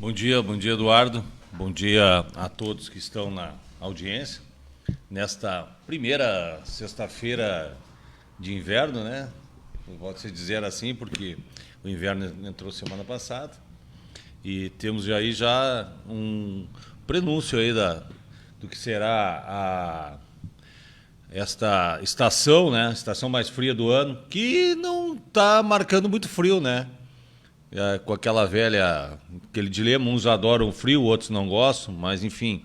Bom dia, Eduardo. Bom dia a todos que estão na audiência. Nesta primeira sexta-feira de inverno, né? Pode-se dizer assim, porque o inverno entrou semana passada. E temos aí já um prenúncio aí do que será esta estação, né? Estação mais fria do ano, que não está marcando muito frio, né? Com aquela aquele dilema, uns adoram frio, outros não gostam, mas enfim,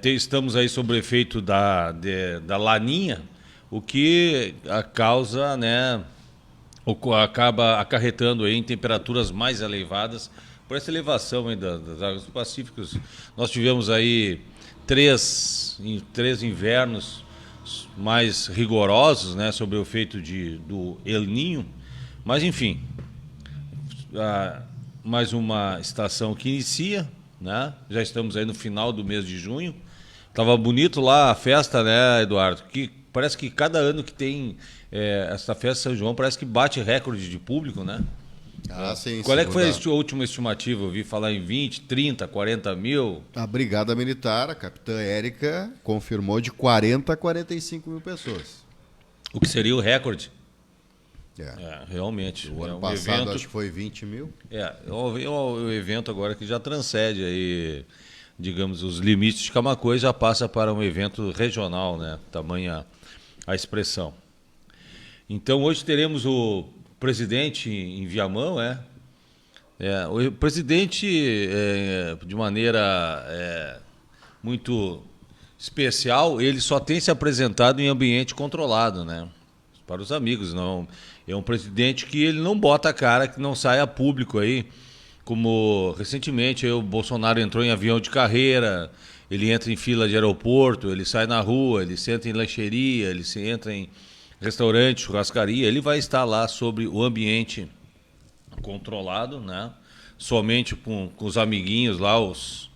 estamos aí sob o efeito da laninha, o que causa, né, acaba acarretando aí em temperaturas mais elevadas, por essa elevação aí das águas do Pacífico. Nós tivemos aí três invernos mais rigorosos, né, sob o efeito do El Niño, mas enfim, mais uma estação que inicia, né? Já estamos aí no final do mês de junho. Tava bonito lá a festa, né, Eduardo? Que parece que cada ano que tem essa festa São João parece que bate recorde de público, né? Sim. Qual é que foi a última estimativa? Eu ouvi falar em 20, 30, 40 mil. A Brigada Militar, a capitã Érica, confirmou de 40 a 45 mil pessoas. O que seria o recorde? Realmente. O ano passado evento, acho que foi 20 mil. É um evento agora que já transcende aí, digamos, os limites de Camaquã e já passa para um evento regional, né? Tamanha a expressão. Então hoje teremos o presidente em Viamão, o presidente de maneira muito especial, ele só tem se apresentado em ambiente controlado, né? Para os amigos, não. É um presidente que ele não bota a cara, que não sai a público aí, como recentemente aí, o Bolsonaro entrou em avião de carreira, ele entra em fila de aeroporto, ele sai na rua, ele senta em lancheria, ele entra em restaurante, churrascaria, ele vai estar lá sobre o ambiente controlado, né? Somente com os amiguinhos lá, os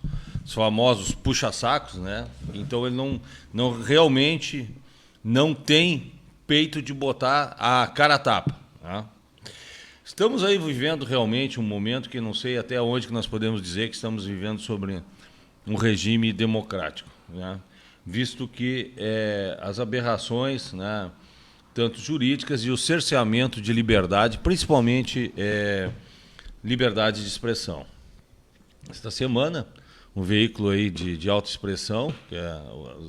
famosos puxa-sacos, né? Então ele não realmente não tem peito de botar a cara a tapa. Tá? Estamos aí vivendo realmente um momento que não sei até onde que nós podemos dizer que estamos vivendo sobre um regime democrático, né? Visto que as aberrações, né, tanto jurídicas e o cerceamento de liberdade, principalmente liberdade de expressão. Esta semana, um veículo aí de autoexpressão, que é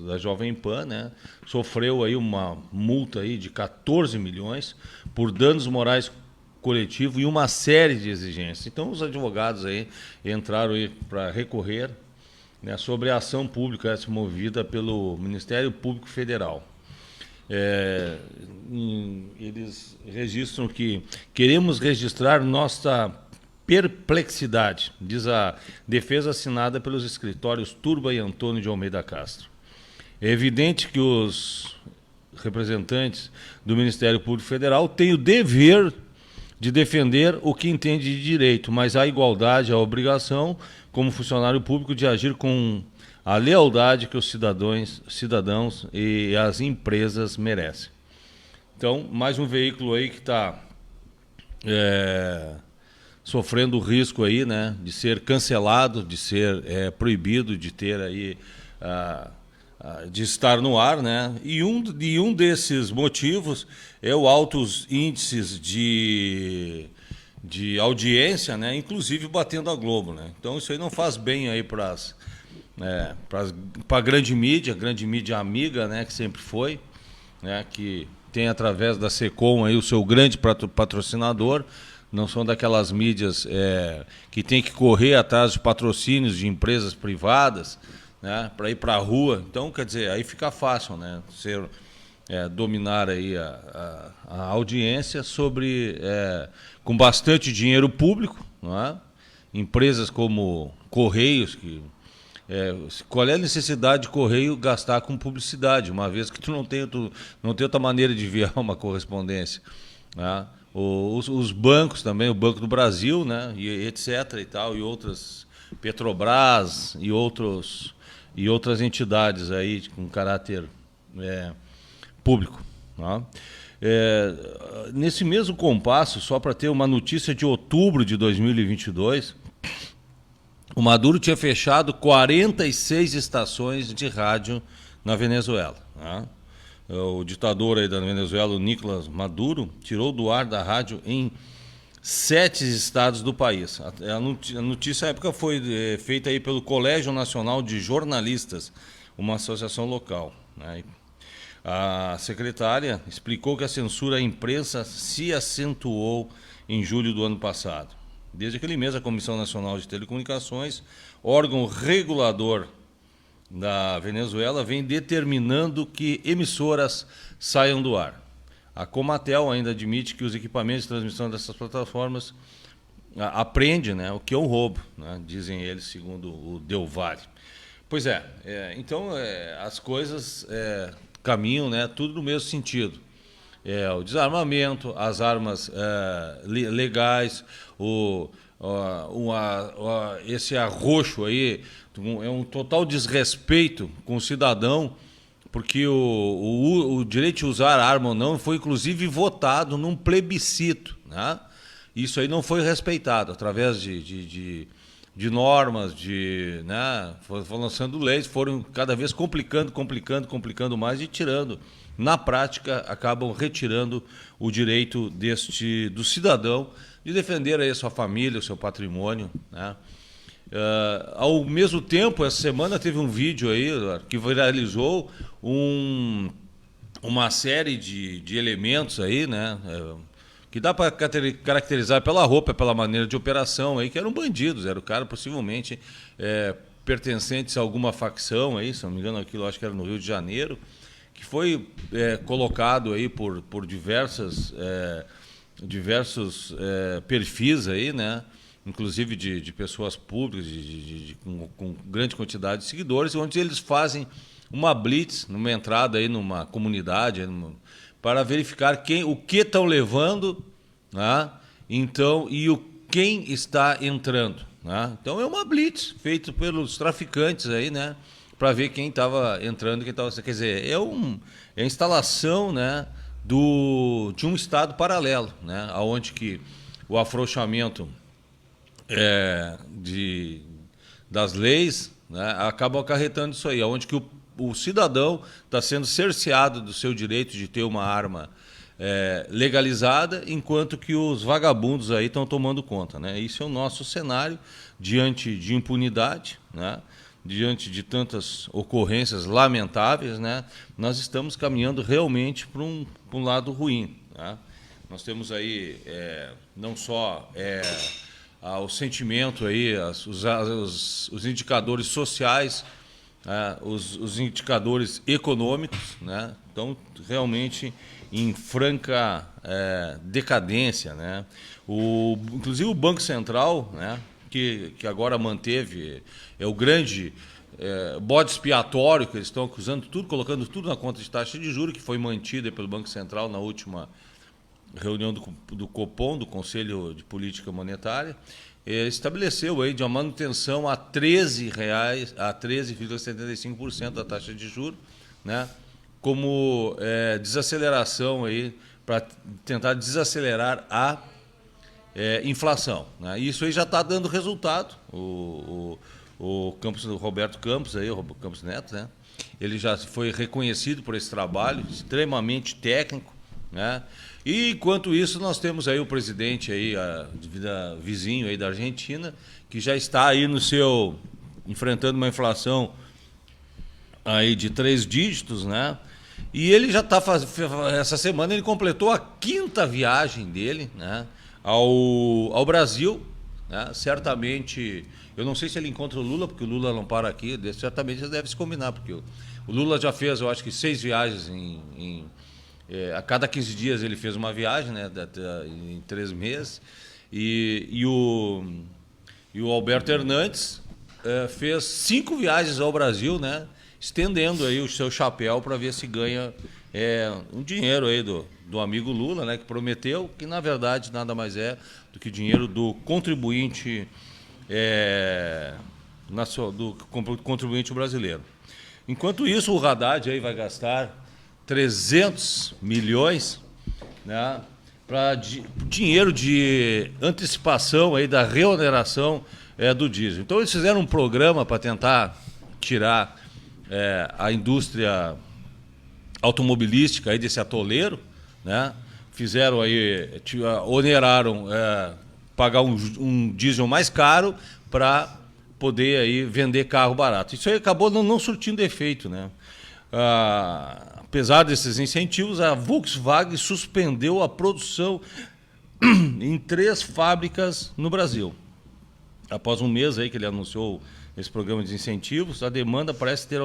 da Jovem Pan, né, sofreu aí uma multa aí de 14 milhões por danos morais coletivos e uma série de exigências. Então os advogados aí entraram aí para recorrer, né, sobre a ação pública movida pelo Ministério Público Federal. Eles registram que queremos registrar nossa perplexidade, diz a defesa assinada pelos escritórios Turba e Antônio de Almeida Castro. É evidente que os representantes do Ministério Público Federal têm o dever de defender o que entende de direito, mas a igualdade, a obrigação, como funcionário público, de agir com a lealdade que os cidadãos e as empresas merecem. Então, mais um veículo aí que está sofrendo o risco aí, né, de ser cancelado, de ser proibido de ter aí de estar no ar, né? E um desses motivos é o altos índices de audiência, né? Inclusive batendo a Globo, né? Então isso aí não faz bem aí para a grande mídia amiga, né? Que sempre foi, né? Que tem através da Secom aí o seu grande patrocinador. Não são daquelas mídias que tem que correr atrás de patrocínios de empresas privadas, né, para ir para a rua. Então, quer dizer, aí fica fácil, né, dominar aí a audiência com bastante dinheiro público, não é? Empresas como Correios, qual é a necessidade de Correio gastar com publicidade, uma vez que tu não tem outra maneira de enviar uma correspondência, né? Os bancos também, o Banco do Brasil, né, e etc. e tal, e outras, Petrobras e outras entidades aí com caráter público. Tá? Nesse mesmo compasso, só para ter uma notícia de outubro de 2022, o Maduro tinha fechado 46 estações de rádio na Venezuela. Né? O ditador aí da Venezuela, o Nicolás Maduro, tirou do ar da rádio em 7 estados do país. A notícia à época foi feita aí pelo Colégio Nacional de Jornalistas, uma associação local. Né? A secretária explicou que a censura à imprensa se acentuou em julho do ano passado. Desde aquele mês, a Comissão Nacional de Telecomunicações, órgão regulador da Venezuela, vem determinando que emissoras saiam do ar. A Comatel ainda admite que os equipamentos de transmissão dessas plataformas aprendem, né, o que é um roubo, né, dizem eles, segundo o Del Valle. Pois então as coisas caminham, né, tudo no mesmo sentido. O desarmamento, as armas legais, esse arroxo aí, é um total desrespeito com o cidadão, porque o direito de usar arma ou não foi inclusive votado num plebiscito, né? Isso aí não foi respeitado através de normas, né? Foram lançando leis, foram cada vez complicando mais e tirando. Na prática, acabam retirando o direito do cidadão de defender aí a sua família, o seu patrimônio, né? Ao mesmo tempo, essa semana teve um vídeo aí que viralizou uma série de elementos aí, né? Que dá para caracterizar pela roupa, pela maneira de operação aí, que eram bandidos, era o cara possivelmente pertencentes a alguma facção aí, se não me engano aquilo acho que era no Rio de Janeiro, que foi colocado aí por diversos perfis aí, né? Inclusive de pessoas públicas, com grande quantidade de seguidores, onde eles fazem uma blitz, numa entrada aí numa comunidade, para verificar o que estão levando, né? Então, e quem está entrando. Né? Então é uma blitz feita pelos traficantes aí, né? Para ver quem estava entrando, quem estava. Quer dizer, é a instalação, né, de um estado paralelo, né? Onde que o afrouxamento das leis, né, acabam acarretando isso aí, onde que o cidadão está sendo cerceado do seu direito de ter uma arma legalizada, enquanto que os vagabundos aí estão tomando conta, né? Isso é o nosso cenário diante de impunidade, né? Diante de tantas ocorrências lamentáveis, né? Nós estamos caminhando realmente para um lado ruim, né? Nós temos aí não só o sentimento aí, os indicadores sociais, os indicadores econômicos, né? Então realmente em franca decadência, né? Inclusive o Banco Central, né, que agora manteve o grande bode expiatório que eles estão acusando tudo, colocando tudo na conta de taxa de juros, que foi mantida pelo Banco Central na última reunião do Copom, do Conselho de Política Monetária, estabeleceu aí de uma manutenção a R$ 13,75% da taxa de juros, né, como desaceleração aí para tentar desacelerar a inflação, né? Isso aí já está dando resultado. O Roberto Campos aí, o Campos Neto, né? Ele já foi reconhecido por esse trabalho extremamente técnico, né? E enquanto isso nós temos aí o presidente aí, vizinho aí da Argentina, que já está aí enfrentando uma inflação aí de 3 dígitos, né? E ele já está essa semana ele completou a 5ª viagem dele, né, ao Brasil, né? Certamente, eu não sei se ele encontra o Lula, porque o Lula não para aqui, certamente ele deve se combinar, porque o Lula já fez, eu acho que 6 viagens a cada 15 dias ele fez uma viagem, né, em 3 meses, e o Alberto Hernandes fez 5 viagens ao Brasil, né, estendendo aí o seu chapéu para ver se ganha um dinheiro aí do amigo Lula, né, que prometeu, que na verdade nada mais é do que dinheiro do contribuinte do contribuinte brasileiro. Enquanto isso, o Haddad aí vai gastar 300 milhões, né, para dinheiro de antecipação aí da reoneração do diesel. Então eles fizeram um programa para tentar tirar a indústria automobilística aí desse atoleiro, né? Fizeram aí, oneraram pagar um diesel mais caro para poder aí vender carro barato. Isso aí acabou não surtindo efeito, né? Apesar desses incentivos, a Volkswagen suspendeu a produção em 3 fábricas no Brasil. Após um mês aí que ele anunciou esse programa de incentivos, a demanda parece ter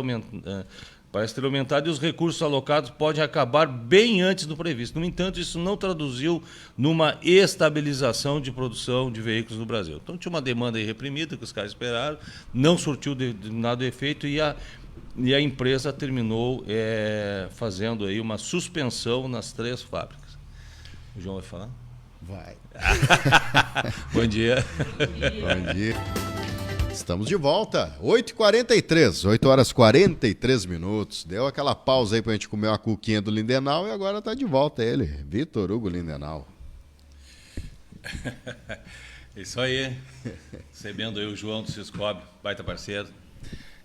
aumentado e os recursos alocados podem acabar bem antes do previsto. No entanto, isso não traduziu numa estabilização de produção de veículos no Brasil. Então tinha uma demanda aí reprimida que os caras esperaram, não surtiu determinado efeito e a empresa terminou fazendo aí uma suspensão nas 3 fábricas. O João vai falar? Vai. Bom dia. Bom dia. Estamos de volta, 8h43, 8h43. Deu aquela pausa aí pra gente comer uma cuquinha do Lindenau e agora tá de volta ele, Vitor Hugo Lindenau. Isso aí, recebendo aí o João do Ciscob, baita parceiro,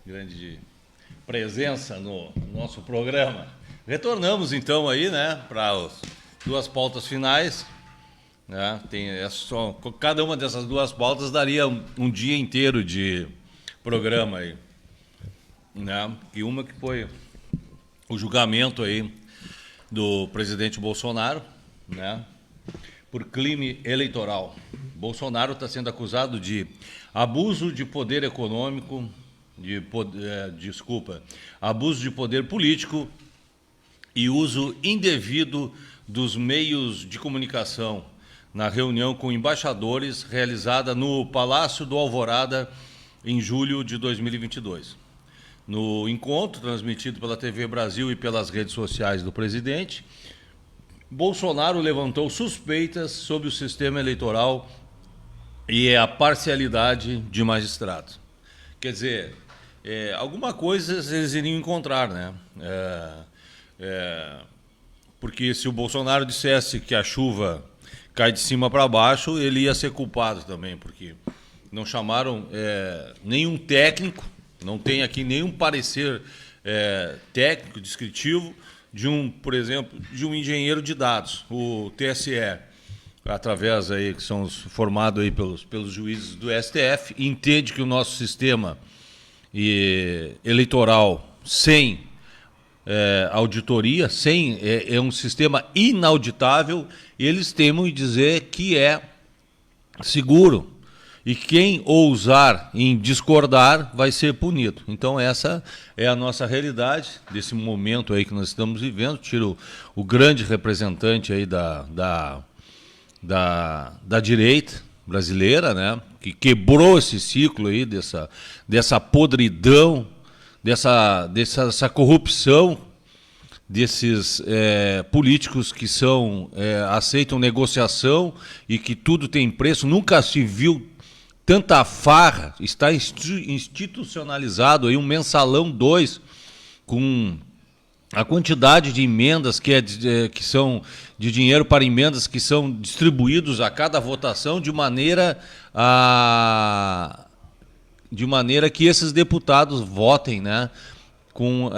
grande presença no nosso programa. Retornamos então aí, né, para as 2 pautas finais. Né? Cada uma dessas 2 pautas daria um dia inteiro de programa aí, né? E uma que foi o julgamento aí do presidente Bolsonaro, né? Por crime eleitoral. Bolsonaro está sendo acusado de abuso de poder econômico, abuso de poder político e uso indevido dos meios de comunicação na reunião com embaixadores realizada no Palácio do Alvorada em julho de 2022. No encontro, transmitido pela TV Brasil e pelas redes sociais do presidente, Bolsonaro levantou suspeitas sobre o sistema eleitoral e a parcialidade de magistrados. Quer dizer, alguma coisa eles iriam encontrar, né? Porque se o Bolsonaro dissesse que a chuva cai de cima para baixo, ele ia ser culpado também, porque não chamaram nenhum técnico, não tem aqui nenhum parecer técnico, descritivo, por exemplo, de um engenheiro de dados, o TSE, através aí, que são formados aí pelos juízes do STF, entende que o nosso sistema eleitoral sem auditoria, é um sistema inauditável, eles temem dizer que é seguro. E quem ousar em discordar vai ser punido. Então essa é a nossa realidade desse momento aí que nós estamos vivendo. Tiro o grande representante aí da direita brasileira, né, que quebrou esse ciclo aí dessa podridão, dessa corrupção desses políticos que aceitam negociação e que tudo tem preço. Nunca se viu tanta farra, está institucionalizado aí um mensalão 2 com a quantidade de emendas que são de dinheiro para emendas que são distribuídos a cada votação de maneira que esses deputados votem, né, com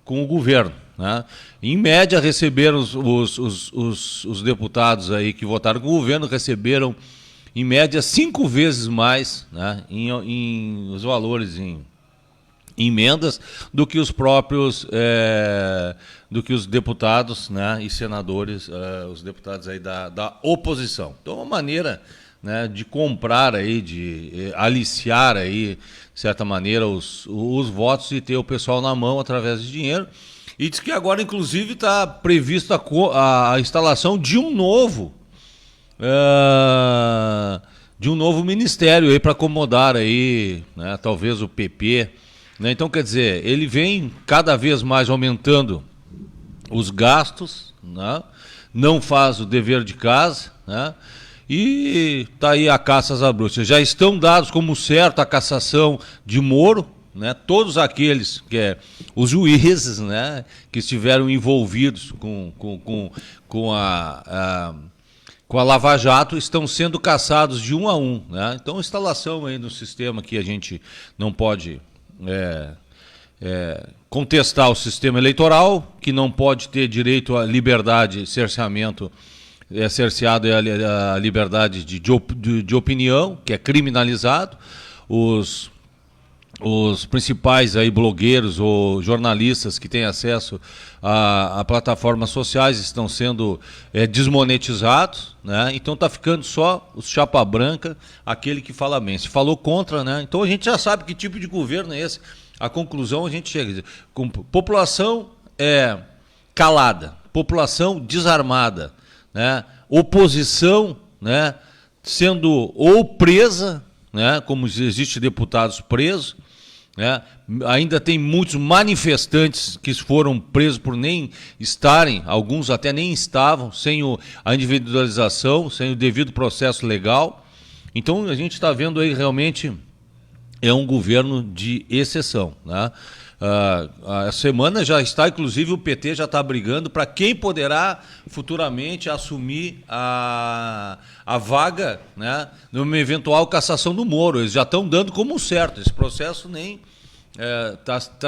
o governo. Né? Em média, receberam os deputados aí que votaram com o governo, receberam em média 5 vezes mais, né, em os valores em emendas do que os próprios do que os deputados, né, e senadores, os deputados aí da oposição. Então, é uma maneira, né, de comprar aí, de aliciar aí, de certa maneira, os votos e ter o pessoal na mão através de dinheiro. E diz que agora, inclusive, está previsto a instalação de um novo ministério aí para acomodar aí, né, talvez o PP, né? Então, quer dizer, ele vem cada vez mais aumentando os gastos, né? Não faz o dever de casa, né? E está aí a caça às bruxas. Já estão dados como certo a cassação de Moro, né? Todos aqueles os juízes, né, que estiveram envolvidos com com a Lava Jato estão sendo caçados de um a um, né? Então, instalação aí no sistema que a gente não pode contestar o sistema eleitoral, que não pode ter direito à liberdade, cerceamento, cerceado é a liberdade de opinião, que é criminalizado. Os principais aí blogueiros ou jornalistas que têm acesso a plataformas sociais estão sendo desmonetizados, né? Então está ficando só os chapa branca, aquele que fala bem. Se falou contra, né? Então a gente já sabe que tipo de governo é esse. A conclusão a gente chega com população calada, população desarmada, né? Oposição, né? Sendo ou presa, né? Como existe deputados presos, né? Ainda tem muitos manifestantes que foram presos por nem estarem, alguns até nem estavam, sem a individualização, sem o devido processo legal. Então a gente está vendo aí realmente é um governo de exceção, né? A semana já está, inclusive o PT já está brigando para quem poderá futuramente assumir a vaga, né, numa eventual cassação do Moro. Eles já estão dando como certo, esse processo nem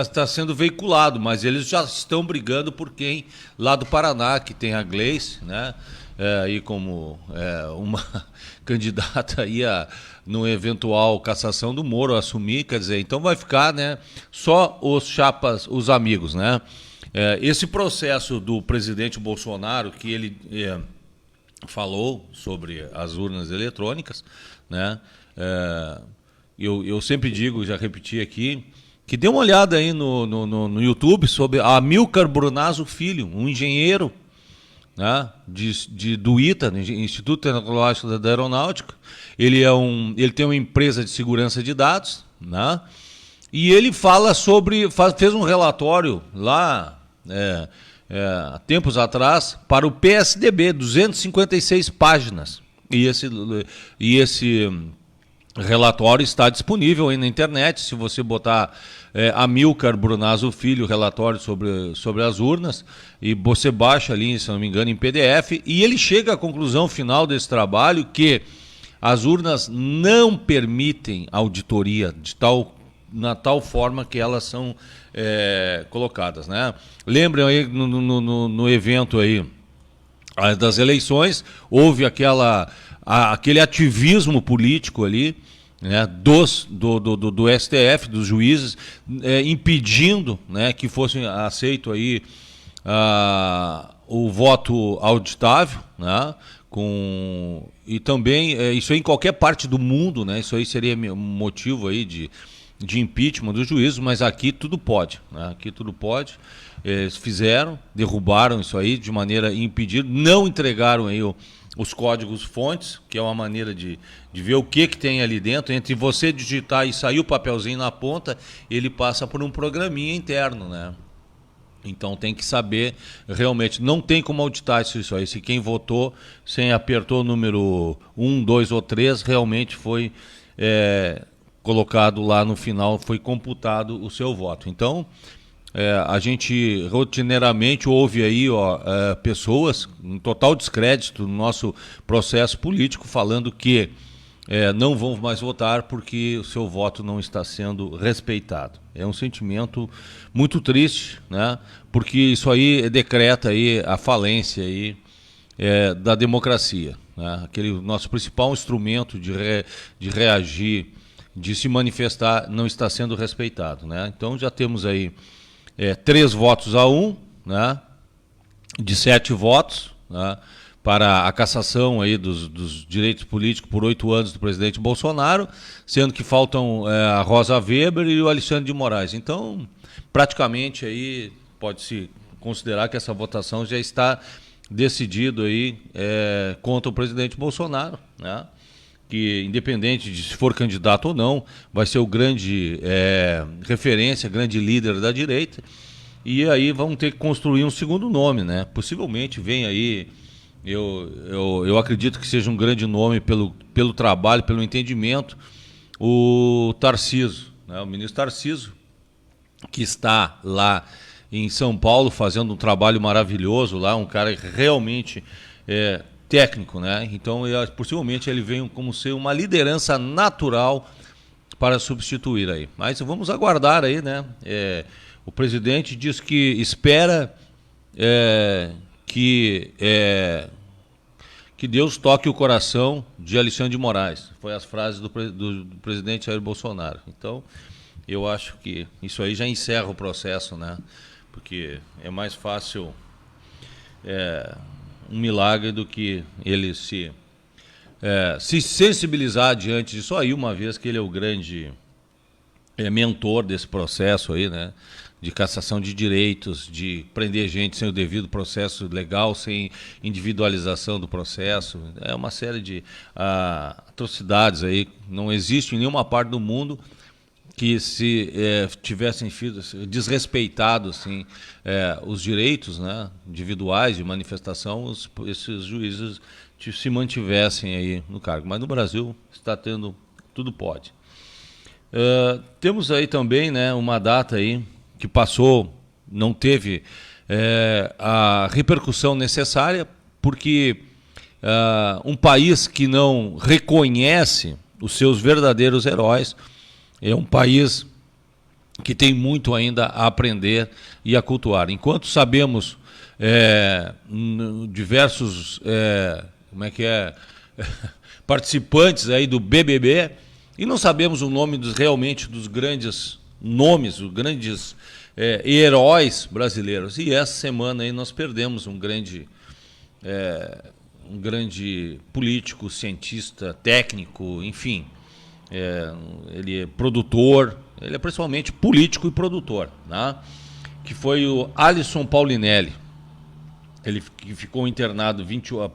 está sendo veiculado, mas eles já estão brigando por quem lá do Paraná, que tem a Gleice, né, aí como uma candidata aí no eventual cassação do Moro assumir, quer dizer, então vai ficar, né, só os chapas, os amigos, né? Esse processo do presidente Bolsonaro, que ele falou sobre as urnas eletrônicas, né? Eu sempre digo, já repeti aqui, que dê uma olhada aí no YouTube sobre Amilcar Brunazzo Filho, um engenheiro, né, do ITA, Instituto Tecnológico da Aeronáutica. Ele tem uma empresa de segurança de dados, né, e ele fala fez um relatório lá há tempos atrás para o PSDB, 256 páginas, e esse relatório está disponível aí na internet. Se você botar Amilcar Brunazzo Filho, relatório sobre as urnas, e você baixa ali, se não me engano, em PDF, e ele chega à conclusão final desse trabalho que as urnas não permitem auditoria na tal forma que elas são colocadas, né? Lembrem aí no evento aí das eleições, houve aquele ativismo político ali, né, do STF, dos juízes, impedindo, né, que fosse aceito aí o voto auditável, né, e também isso aí em qualquer parte do mundo, né, isso aí seria motivo aí de impeachment dos juízes, mas aqui tudo pode, né, aqui tudo pode. Eles derrubaram isso aí de maneira impedida, não entregaram aí os códigos fontes, que é uma maneira de ver o que tem ali dentro. Entre você digitar e sair o papelzinho na ponta, ele passa por um programinha interno, né? Então tem que saber realmente, não tem como auditar isso aí. Se quem votou, sem apertou o número 1, 2 ou 3, realmente foi colocado lá no final, foi computado o seu voto. Então, a gente rotineiramente ouve aí pessoas em total descrédito no nosso processo político falando que não vão mais votar porque o seu voto não está sendo respeitado. É um sentimento muito triste, né? Porque isso aí decreta aí a falência aí, da democracia, né? Aquele nosso principal instrumento de reagir, de se manifestar, não está sendo respeitado, né? Então já temos aí 3 votos a 1, né, de 7 votos, né, para a cassação aí dos direitos políticos por 8 anos do presidente Bolsonaro, sendo que faltam a Rosa Weber e o Alexandre de Moraes. Então, praticamente aí pode-se considerar que essa votação já está decidido aí contra o presidente Bolsonaro, né, que independente de se for candidato ou não, vai ser o grande referência, grande líder da direita, e aí vão ter que construir um segundo nome, né? Possivelmente vem aí, eu acredito que seja um grande nome pelo trabalho, pelo entendimento, o Tarcísio, né? O ministro Tarcísio, que está lá em São Paulo fazendo um trabalho maravilhoso lá, um cara que realmente técnico, né? Então, possivelmente ele vem como ser uma liderança natural para substituir aí. Mas vamos aguardar aí, né? O presidente diz que espera que Deus toque o coração de Alexandre de Moraes. Foi as frases do presidente Jair Bolsonaro. Então, eu acho que isso aí já encerra o processo, né? Porque é mais fácil um milagre do que ele se sensibilizar diante disso aí, uma vez que ele é o grande mentor desse processo aí, né? De cassação de direitos, de prender gente sem o devido processo legal, sem individualização do processo. É uma série de atrocidades aí. Não existe em nenhuma parte do mundo que se tivessem sido desrespeitados assim, os direitos, né, individuais de manifestação, esses juízes se mantivessem aí no cargo. Mas no Brasil está tendo, tudo pode. Temos aí também, né, uma data aí que passou, não teve a repercussão necessária, porque um país que não reconhece os seus verdadeiros heróis é um país que tem muito ainda a aprender e a cultuar. Enquanto sabemos diversos participantes aí do BBB, e não sabemos o nome realmente dos grandes nomes, os grandes heróis brasileiros. E essa semana aí nós perdemos um grande político, cientista, técnico, enfim. Ele é produtor, ele é principalmente político e produtor, né? Que foi o Alisson Paulinelli. Ele ficou internado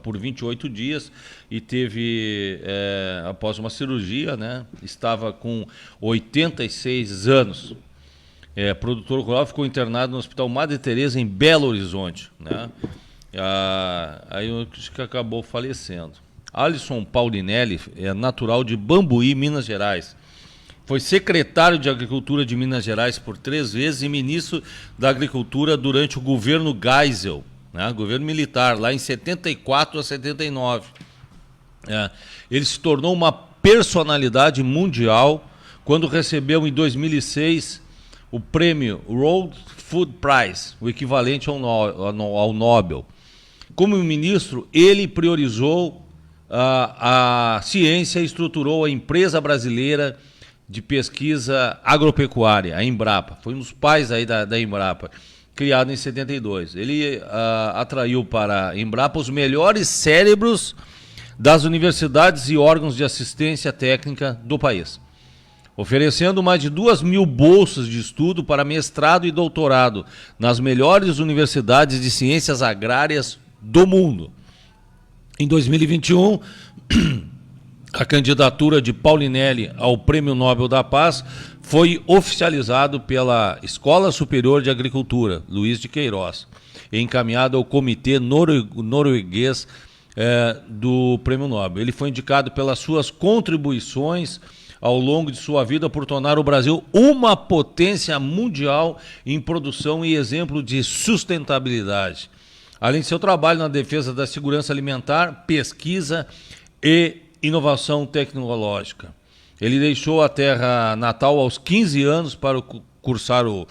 por 28 dias e teve, após uma cirurgia, né, estava com 86 anos. Produtor rural, ficou internado no Hospital Madre Teresa, em Belo Horizonte, né? Aí acho que acabou falecendo. Alisson Paulinelli é natural de Bambuí, Minas Gerais. Foi secretário de Agricultura de Minas Gerais por 3 vezes e ministro da Agricultura durante o governo Geisel, né, governo militar, lá em 74 a 79. Ele se tornou uma personalidade mundial quando recebeu em 2006 o prêmio World Food Prize, o equivalente ao Nobel. Como ministro, ele priorizou a ciência e estruturou a empresa brasileira de pesquisa agropecuária, a Embrapa. Foi um dos pais aí da Embrapa, criado em 72. Ele atraiu para a Embrapa os melhores cérebros das universidades e órgãos de assistência técnica do país, oferecendo mais de 2.000 bolsas de estudo para mestrado e doutorado nas melhores universidades de ciências agrárias do mundo. Em 2021, a candidatura de Paulinelli ao Prêmio Nobel da Paz foi oficializado pela Escola Superior de Agricultura, Luiz de Queiroz, e encaminhado ao Comitê Norueguês do Prêmio Nobel. Ele foi indicado pelas suas contribuições ao longo de sua vida por tornar o Brasil uma potência mundial em produção e exemplo de sustentabilidade, além de seu trabalho na defesa da segurança alimentar, pesquisa e inovação tecnológica. Ele deixou a terra natal aos 15 anos para cursar o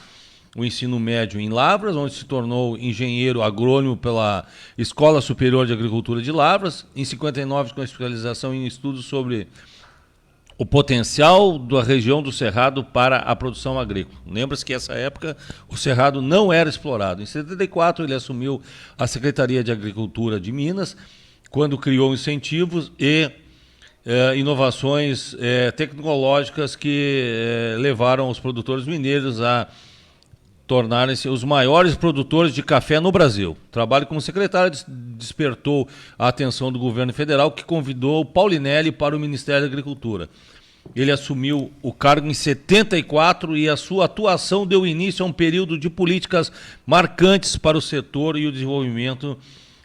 ensino médio em Lavras, onde se tornou engenheiro agrônomo pela Escola Superior de Agricultura de Lavras, em 59 com especialização em estudos sobre o potencial da região do Cerrado para a produção agrícola. Lembra-se que nessa época o Cerrado não era explorado. Em 74 ele assumiu a Secretaria de Agricultura de Minas, quando criou incentivos e inovações tecnológicas que levaram os produtores mineiros a tornarem-se os maiores produtores de café no Brasil. O trabalho como secretário despertou a atenção do governo federal, que convidou Paulinelli para o Ministério da Agricultura. Ele assumiu o cargo em 74 e a sua atuação deu início a um período de políticas marcantes para o setor e o desenvolvimento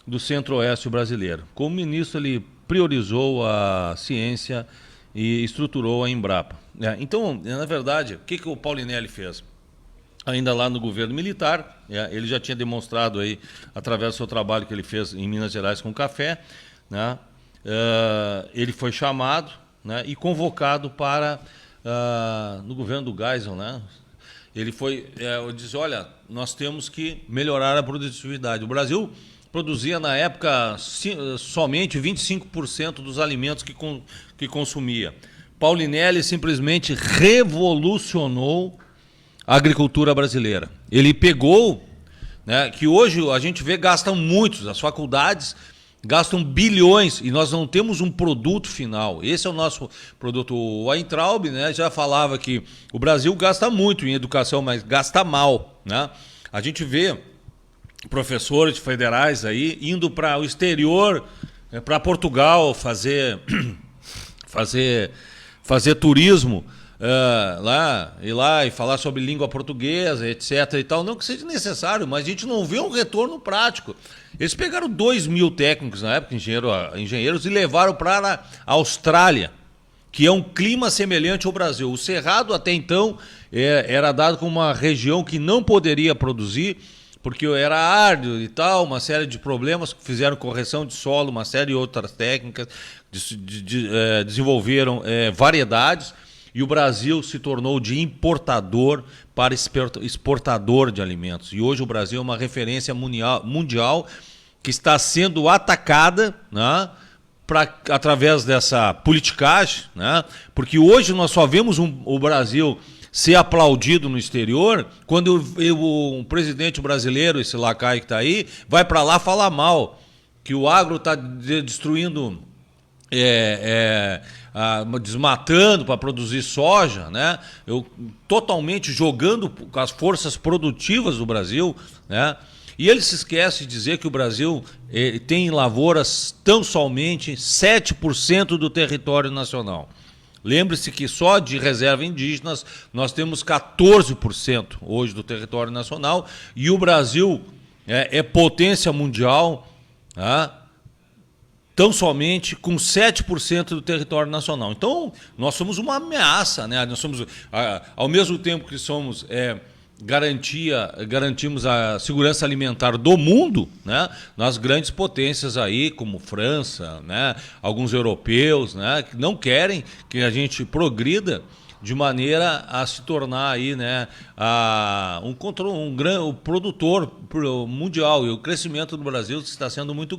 do Centro-Oeste brasileiro. Como ministro, ele priorizou a ciência e estruturou a Embrapa. Então, na verdade, o que o Paulinelli fez? Ainda lá no governo militar, ele já tinha demonstrado aí, através do seu trabalho que ele fez em Minas Gerais com café, né, ele foi chamado, né, e convocado para, no governo do Geisel, né, ele foi, disse, olha, nós temos que melhorar a produtividade. O Brasil produzia, na época, somente 25% dos alimentos que consumia. Paulinelli simplesmente revolucionou a agricultura brasileira. Ele pegou, né, que hoje a gente vê gastam muitos, as faculdades gastam bilhões e nós não temos um produto final. Esse é o nosso produto. O Weintraub, né, já falava que o Brasil gasta muito em educação, mas gasta mal, né? A gente vê professores federais aí indo para o exterior, para Portugal fazer turismo, ir lá e falar sobre língua portuguesa, etc. e tal. Não que seja necessário, mas a gente não vê um retorno prático. Eles pegaram 2.000 técnicos na época, engenheiros, e levaram para a Austrália, que é um clima semelhante ao Brasil. O Cerrado, até então, era dado como uma região que não poderia produzir, porque era árduo e tal, uma série de problemas, fizeram correção de solo, uma série de outras técnicas, desenvolveram variedades, e o Brasil se tornou de importador para exportador de alimentos. E hoje o Brasil é uma referência mundial que está sendo atacada, né, através dessa politicagem, né, porque hoje nós só vemos o Brasil ser aplaudido no exterior quando o presidente brasileiro, esse lacaio que está aí, vai para lá falar mal, que o agro está destruindo, desmatando para produzir soja, né? Totalmente jogando com as forças produtivas do Brasil, né? E ele se esquece de dizer que o Brasil tem em lavouras tão somente 7% do território nacional. Lembre-se que só de reserva indígenas nós temos 14% hoje do território nacional, e o Brasil é potência mundial, tá? Tão somente com 7% do território nacional. Então, nós somos uma ameaça, né? Nós somos, ao mesmo tempo que somos garantimos a segurança alimentar do mundo, né? Nas grandes potências aí, como França, né? Alguns europeus, né? Que não querem que a gente progrida de maneira a se tornar aí, né? Um produtor mundial. E o crescimento do Brasil está sendo muito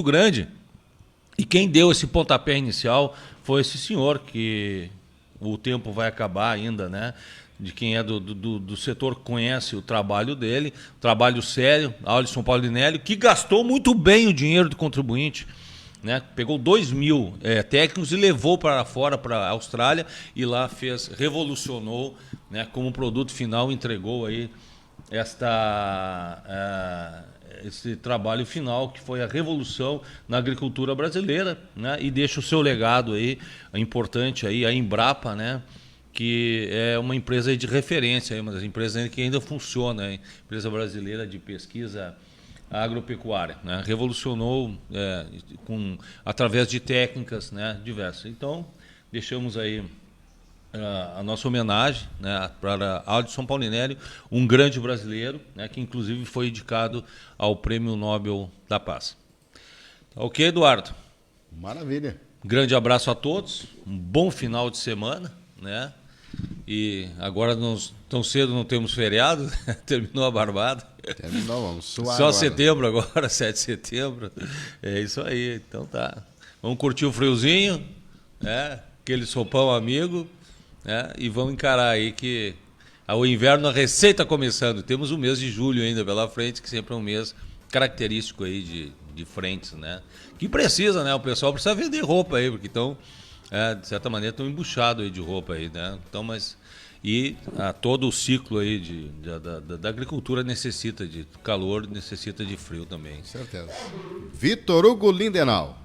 grande. E quem deu esse pontapé inicial foi esse senhor, que o tempo vai acabar ainda, né? De quem é do setor conhece o trabalho dele, trabalho sério, Alisson Paulinelli, que gastou muito bem o dinheiro do contribuinte, né? Pegou 2.000 técnicos e levou para fora, para a Austrália, e lá revolucionou, né? Como produto final, entregou aí esse trabalho final, que foi a revolução na agricultura brasileira, né? E deixa o seu legado aí, importante aí, a Embrapa, né? Que é uma empresa de referência, uma das empresas que ainda funciona, hein? Empresa brasileira de pesquisa agropecuária, né? Revolucionou através de técnicas, né, diversas. Então, deixamos aí a nossa homenagem, né, para Alisson Paulinelli, um grande brasileiro, né, que inclusive foi indicado ao Prêmio Nobel da Paz. Ok, Eduardo? Maravilha. Grande abraço a todos, um bom final de semana, né? E agora tão cedo não temos feriado, terminou a barbada. Terminou, vamos suar Só agora. setembro agora, 7 de setembro. É isso aí, então tá. Vamos curtir o friozinho, né? Aquele sopão amigo, né? E vamos encarar aí que o inverno, a receita começando. Temos o mês de julho ainda pela frente, que sempre é um mês característico aí de frentes, né? Que precisa, né? O pessoal precisa vender roupa aí, porque estão, de certa maneira, estão embuchados aí de roupa aí, né? Então, todo o ciclo aí da agricultura necessita de calor, necessita de frio também. Certeza. Vitor Hugo Lindenau.